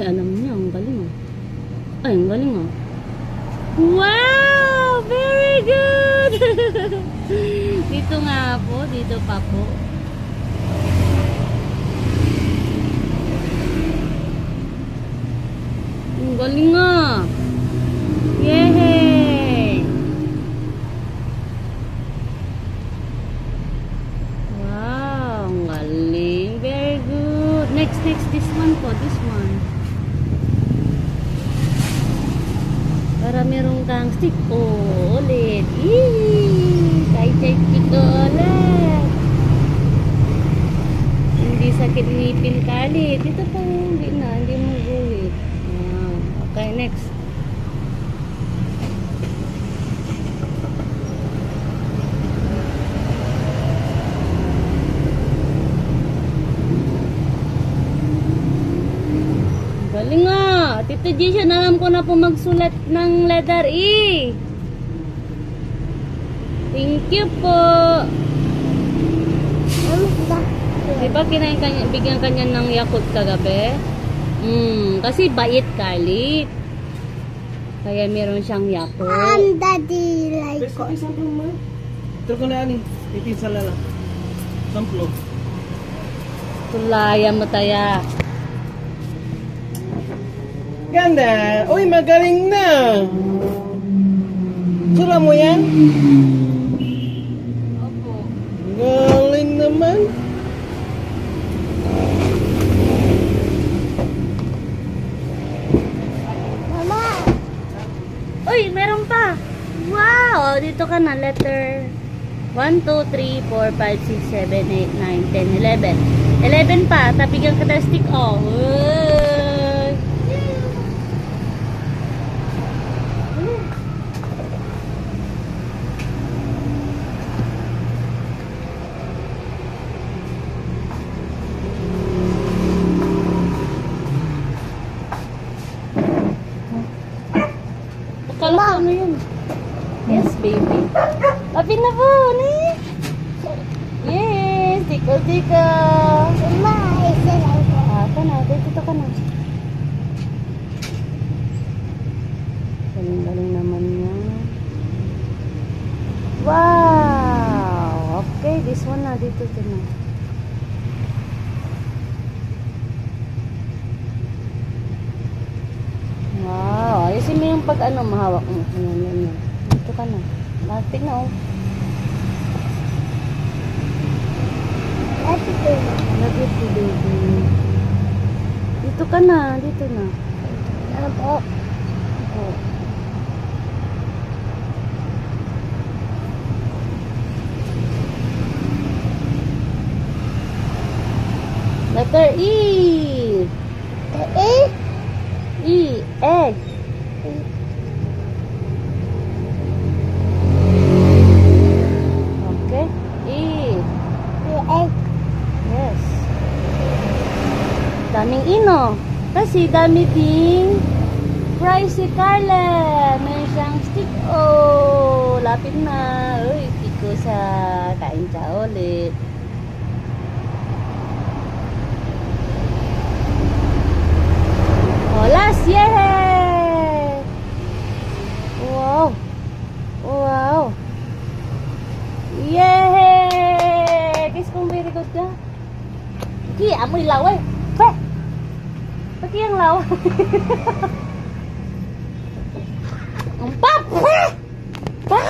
Ay, alam niya. Ang galing oh. Ay, ang galing oh. Wow! Very good! Dito nga po. Dito pa po. Ang galing nga. Yay! Wow! Ang galing. Very good. Next. This one po. This one. Para merong kang stick. Oh, ulit. Yee! Kahit stick ulit. Hindi sakit ngipin kalit. Dito pa. Hindi na. Hindi mo guhit. Okay, next. Galing nga. Tito Jason, alam ko na po magsulat ng letter E. Thank you po. Diba bigyan kanya ng Yakult kagabi? Kasi bait kalit. Kaya meron siyang Yakult. Daddy like Besok isang mo. Ito ko na yan eh. Itin sa lala. Samplo. Tulaya mo taya. Ganda! Uy, magaling na! Sura mo yan? Opo. Galing naman. Mama. Uy, meron pa. Wow! Dito ka na. Letter 1, 2, 3, 4, 5, 6, 7, 8, 9, 10, 11. 11 pa. Tapigyan ka ng stick. Oh. Uy. Akala ko ano yun? Yes, baby. Lapit na po, ni? Yes, tiko. Mama, isa lang po. Ka na, dito ka na. Galing naman niya. Wow! Okay, this one na, dito na. Wow, ayusin mo yung pag ano, mahawak mo. Yan. Dito ka na. Lapit na oh. Happy baby. Love you too, baby. Dito ka na, dito na. Ano po? Oh. Letter E. Eh? E. Egg. Okay. E. Egg. Yes. Daming ino. Kasi dami ding fries si Carla. May siyang stick. Oh, lapit na. Uy, tiko sa kain siya ulit. Oh, last. Yay! Wow. Yay! Kiss kong very good ka. Ki, amoy lawa eh. Fe! Paki ang lawa. Ang pap! Pa!